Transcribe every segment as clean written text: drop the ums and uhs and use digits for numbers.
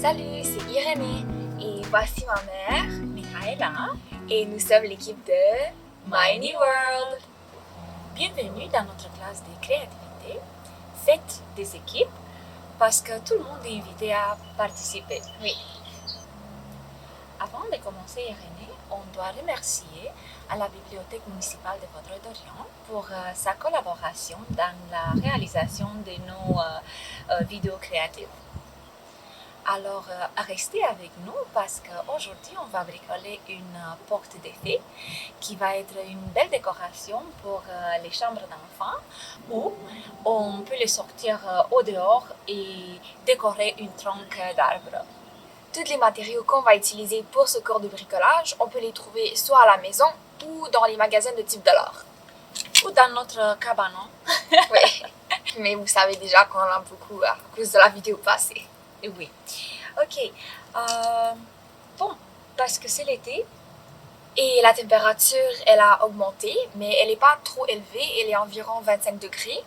Salut, c'est Irénée et voici ma mère, Michaela, et nous sommes l'équipe de Miney World. Bienvenue dans notre classe de créativité. Faites des équipes parce que tout le monde est invité à participer. Oui. Avant de commencer, Irénée, on doit remercier à la Bibliothèque municipale de Vaudreuil-Dorion pour sa collaboration dans la réalisation de nos vidéos créatives. Alors, restez avec nous parce qu'aujourd'hui, on va bricoler une porte de fées qui va être une belle décoration pour les chambres d'enfants ou on peut les sortir au dehors et décorer une tronc d'arbre. Tous les matériaux qu'on va utiliser pour ce cours de bricolage, on peut les trouver soit à la maison ou dans les magasins de type dollar. Ou dans notre cabanon. Oui, mais vous savez déjà qu'on en a beaucoup à cause de la vidéo passée. Oui. Ok. Bon, parce que c'est l'été. Et la température, elle a augmenté, mais elle n'est pas trop élevée. Elle est environ 25 degrés.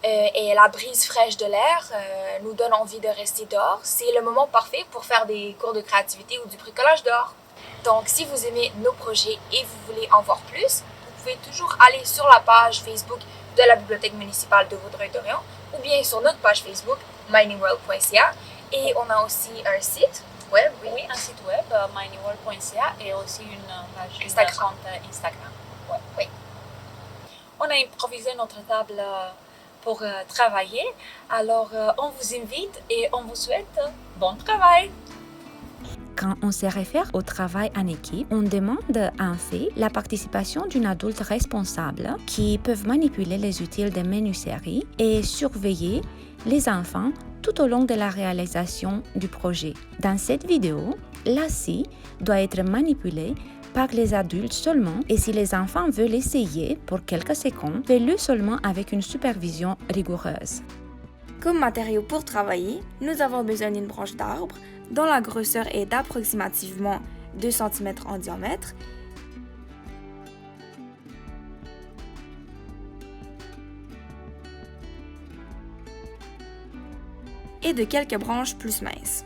Et la brise fraîche de l'air nous donne envie de rester dehors. C'est le moment parfait pour faire des cours de créativité ou du bricolage dehors. Donc, si vous aimez nos projets et vous voulez en voir plus, vous pouvez toujours aller sur la page Facebook de la Bibliothèque municipale de Vaudreuil-Dorion ou bien sur notre page Facebook, miningworld.ca. Et on a aussi un site web. Oui, un site web, miningworld.ca et aussi une page Instagram. Instagram. Ouais. Oui. On a improvisé notre table pour travailler. Alors, on vous invite et on vous souhaite bon travail. Quand on se réfère au travail en équipe, on demande en fait la participation d'un adulte responsable qui peut manipuler les outils de menuiserie et surveiller les enfants tout au long de la réalisation du projet. Dans cette vidéo, la scie doit être manipulée par les adultes seulement et si les enfants veulent essayer pour quelques secondes, faites-le seulement avec une supervision rigoureuse. Comme matériau pour travailler, nous avons besoin d'une branche d'arbre dont la grosseur est d'approximativement 2 cm en diamètre et de quelques branches plus minces.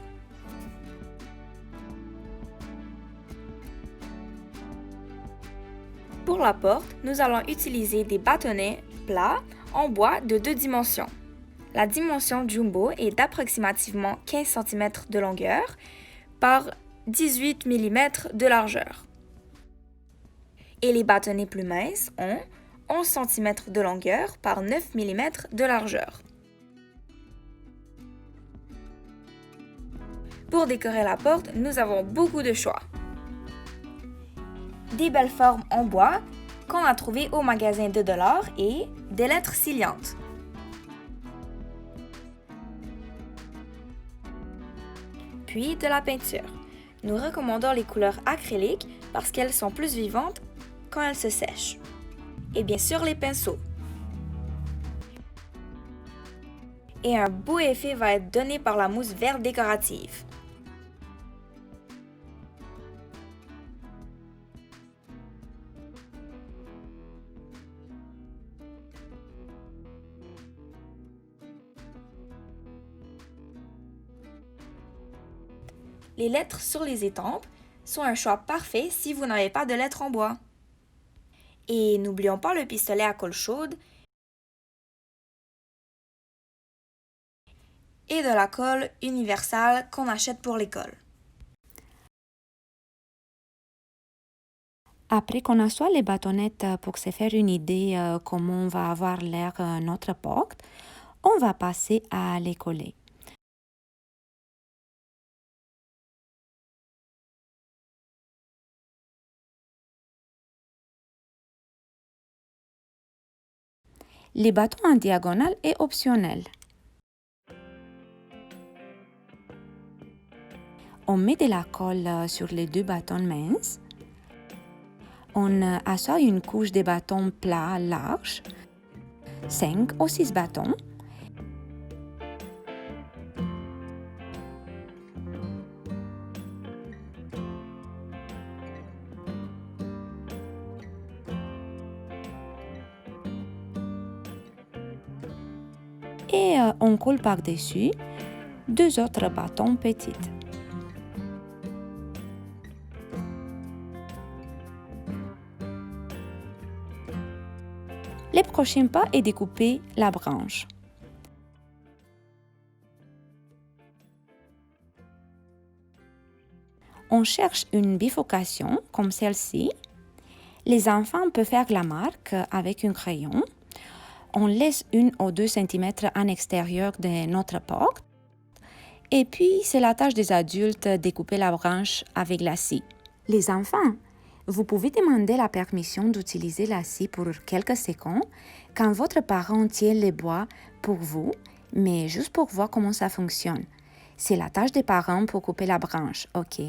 Pour la porte, nous allons utiliser des bâtonnets plats en bois de 2 dimensions. La dimension jumbo est d'approximativement 15 cm de longueur par 18 mm de largeur. Et les bâtonnets plus minces ont 11 cm de longueur par 9 mm de largeur. Pour décorer la porte, nous avons beaucoup de choix. Des belles formes en bois qu'on a trouvées au magasin de dollars et des lettres scilantes. Puis de la peinture. Nous recommandons les couleurs acryliques parce qu'elles sont plus vivantes quand elles se sèchent. Et bien sûr les pinceaux. Et un beau effet va être donné par la mousse verte décorative. Les lettres sur les étampes sont un choix parfait si vous n'avez pas de lettres en bois. Et n'oublions pas le pistolet à colle chaude et de la colle universelle qu'on achète pour l'école. Après qu'on assoit les bâtonnettes pour se faire une idée comment va avoir l'air notre porte, on va passer à les coller. Les bâtons en diagonale est optionnel. On met de la colle sur les 2 bâtons minces. On assoit une couche de bâtons plats larges, 5 ou 6 bâtons. Et on colle par-dessus 2 autres bâtons petits. Le prochain pas est de couper la branche. On cherche une bifurcation comme celle-ci. Les enfants peuvent faire la marque avec un crayon. On laisse 1 ou 2 cm en extérieur de notre porte. Et puis, c'est la tâche des adultes de couper la branche avec la scie. Les enfants, vous pouvez demander la permission d'utiliser la scie pour quelques secondes quand votre parent tient le bois pour vous, mais juste pour voir comment ça fonctionne. C'est la tâche des parents pour couper la branche, ok?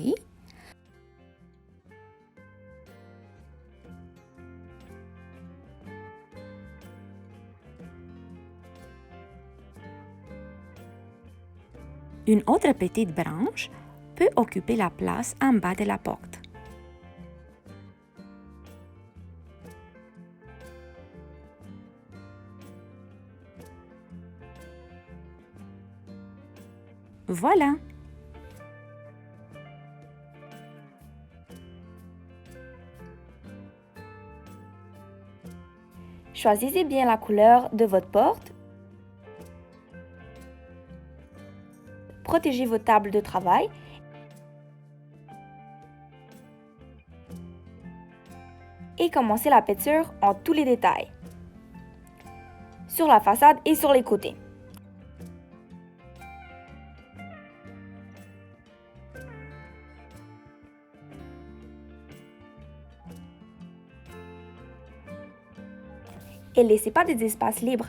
Une autre petite branche peut occuper la place en bas de la porte. Voilà! Choisissez bien la couleur de votre porte. Protégez vos tables de travail. Et commencez la peinture en tous les détails, sur la façade et sur les côtés. Et laissez pas des espaces libres.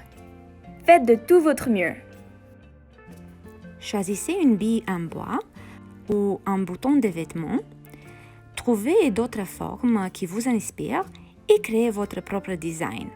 Faites de tout votre mieux. Choisissez une bille en bois ou un bouton de vêtement. Trouvez d'autres formes qui vous inspirent et créez votre propre design.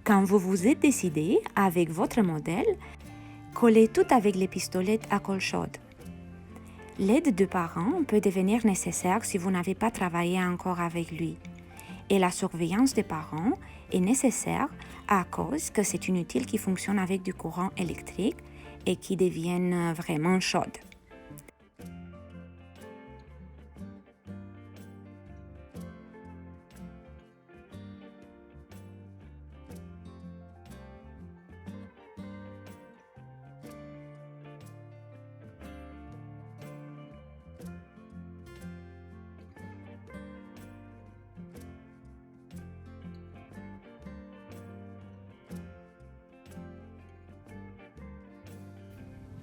Quand vous vous êtes décidé avec votre modèle, collez tout avec les pistolets à colle chaude. L'aide de parents peut devenir nécessaire si vous n'avez pas travaillé encore avec lui. Et la surveillance des parents est nécessaire à cause que c'est une outil qui fonctionne avec du courant électrique et qui devient vraiment chaude.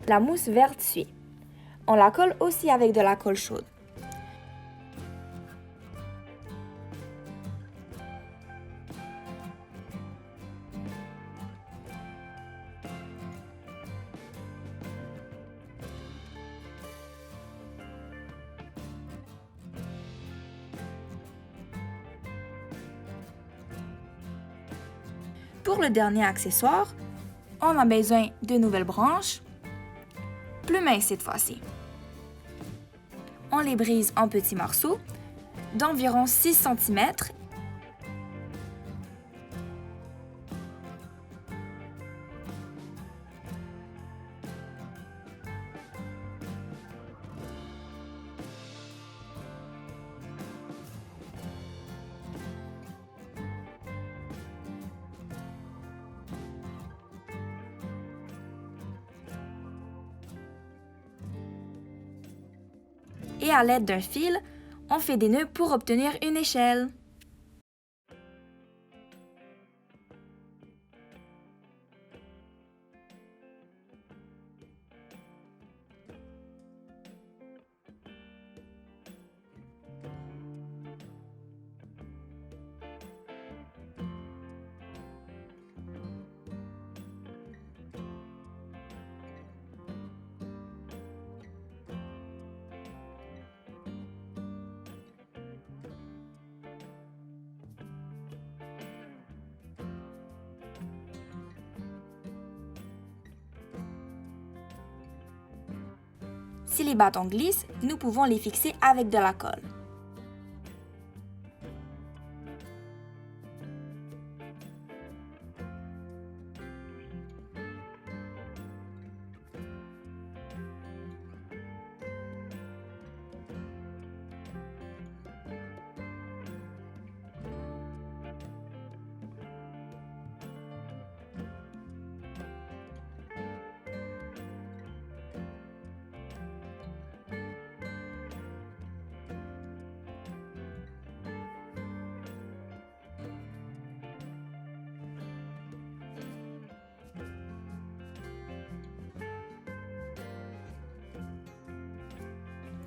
La mousse verte suit. On la colle aussi avec de la colle chaude. Pour le dernier accessoire, on a besoin de nouvelles branches, plus minces cette fois-ci. On les brise en petits morceaux d'environ 6 cm. Et à l'aide d'un fil, on fait des nœuds pour obtenir une échelle. Si les bâtons glissent, nous pouvons les fixer avec de la colle.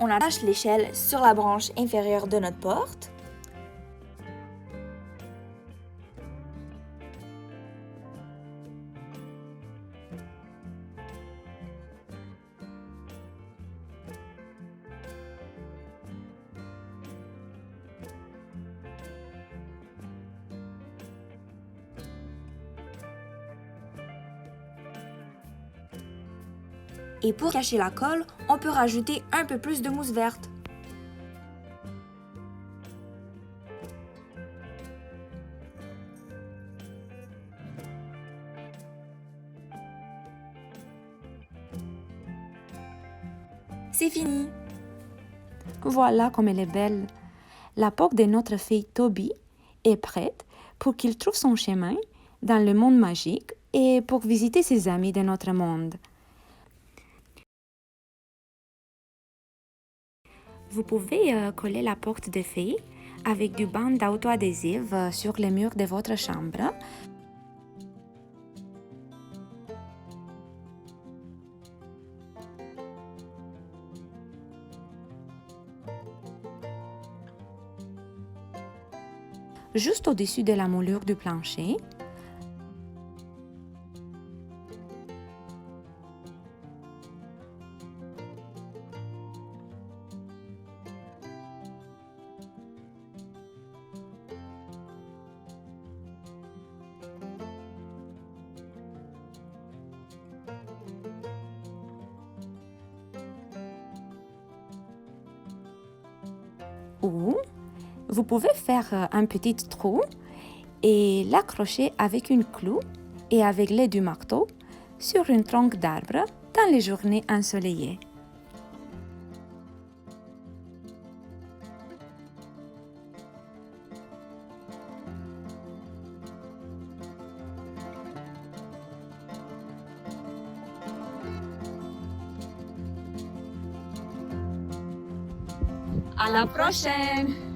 On attache l'échelle sur la branche inférieure de notre porte. Et pour cacher la colle, on peut rajouter un peu plus de mousse verte. C'est fini! Voilà comme elle est belle. La porte de notre fille Toby est prête pour qu'il trouve son chemin dans le monde magique et pour visiter ses amis de notre monde. Vous pouvez coller la porte de fée avec du bande auto-adhésive sur les murs de votre chambre. Juste au-dessus de la moulure du plancher. Ou vous pouvez faire un petit trou et l'accrocher avec une clou et avec l'aide du marteau sur une tronc d'arbre dans les journées ensoleillées. À la prochaine!